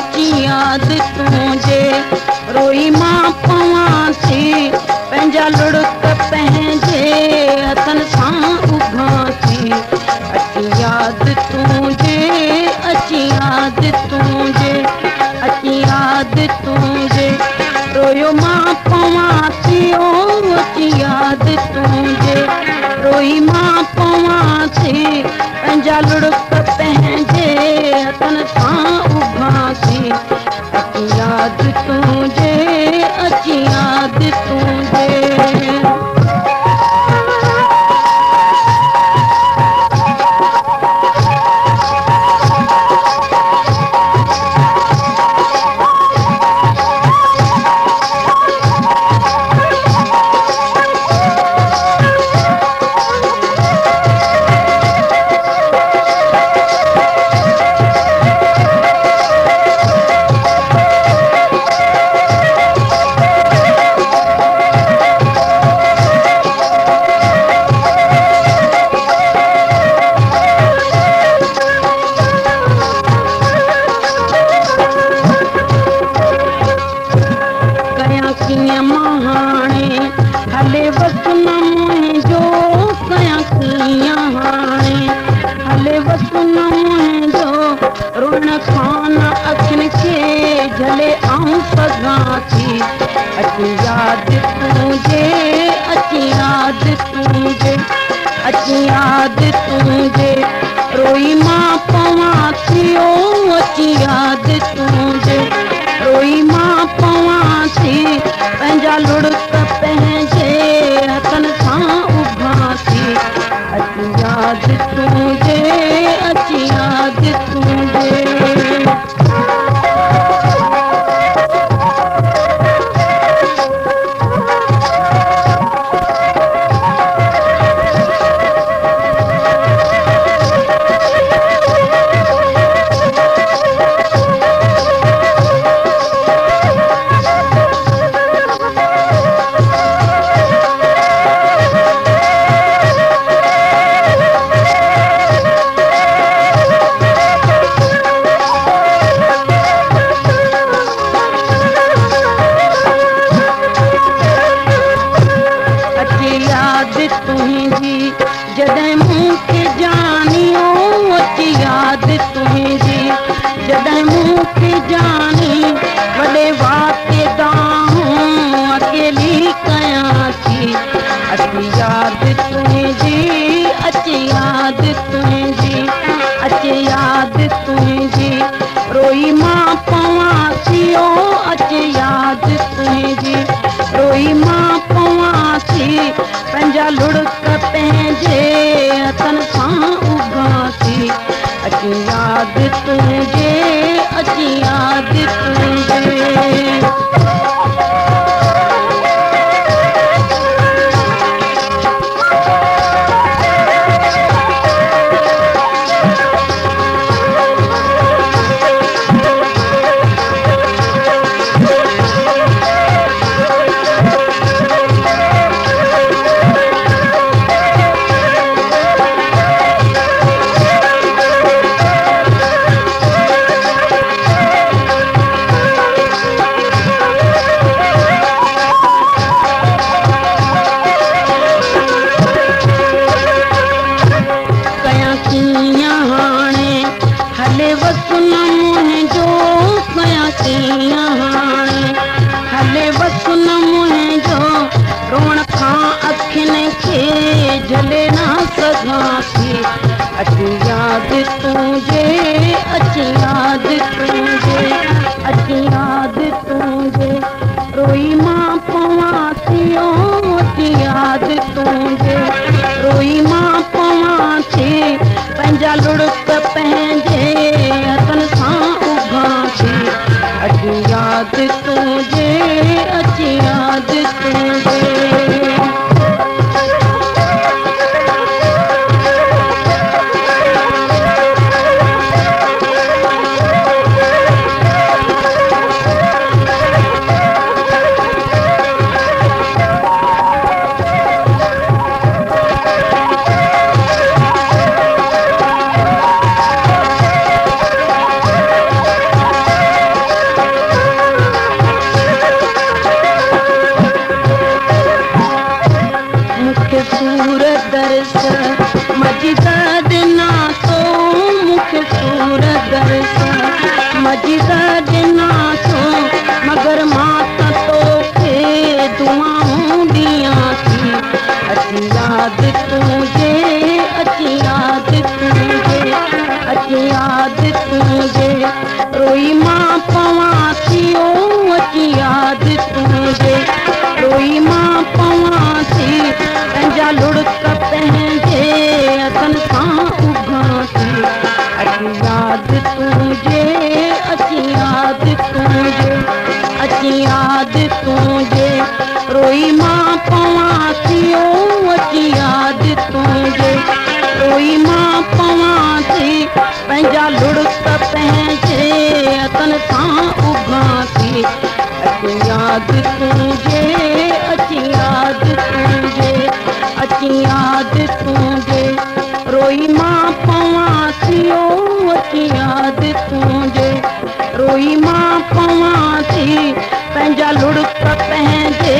अची याद तुझे रोई मां पवां थी पंहिंजा लुड़क पंहिंजे हथन सां उभां थी अची याद तुझे अची याद तुझे अची याद तुझे रोयो मां पवां थी ओ अची याद तुझे रोई मां पवां थी पंहिंजा लुड़क पंहिंजे हथन सां उभां थी अची याद तुझे अची याद तुझे हले वस न मुंहिंजो कयां कीअं हाणे हले वस न मुंहिंजो रुण खान अखियुनि खे झले आऊं सघां थी अची याद तुझे अची याद तुझे अची याद तुझे रोई मां पवां थी ओ अची याद तुझे रोई मां पवां थी पंहिंजा लुड़क पंहिंजे हथन सां उभां थी अची याद तुझे अची याद तुझे तुझी जॾहिं मूंखे जानी ओ अची याद तुझी जॾहिं मूंखे जानी वॾे वाके दाहूं अकेली कयां थी अची याद तुझी अची याद तुझी अची याद तुझी रोई मां पवां थी ओ अची याद तुझी रोई मां पवां थी पंहिंजा लुड़क पंहिंजे हथन सां उभां थी अची याद तुझे अची याद तुझे हले वस न मुंहिंजो कयां कीअं हाणे हले वस न मुंहिंजो रोअण खां अखियुनि खे झले न सघां थी अची याद तुझे अची याद तुझे अची याद तुझे रोई मां पवां थी ओ अची याद तुझे रोई मां पवां थी पंहिंजा लुड़क पंहिंजे हथन सां उभां थी अची याद तुझे अची याद तुझे जी ॾिना छो मगर मां त तोखे दुआऊं ॾियां थी अची यादि तुंहिंजे अची यादि तुंहिंजे अची यादि तुंहिंजे रोई मां पवां थी ओ अची यादि तुंहिंजे रोई मां पवां थी पंहिंजा लुड़क पंहिंजे हथनि सां उघां थी अची यादि तुंहिंजे अची यादि तुंहिंजे अची यादि तुंहिंजे रोई मां पवां थी ओ अची यादि तुंहिंजे रोई मां पवां थी पंहिंजा लुड़क पंहिंजे हथनि सां उघां थी अची यादि तुंहिंजे अची यादि तुंहिंजे अची यादि तुंहिंजे रोई मां पवां थी ओ अची यादि तुंहिंजे रोई मां पवां थी पंहिंजा लुड़क पंहिंजे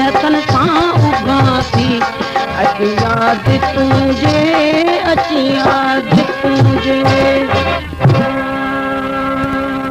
हथनि सां उघां थी अची यादि तुंहिंजे अची यादि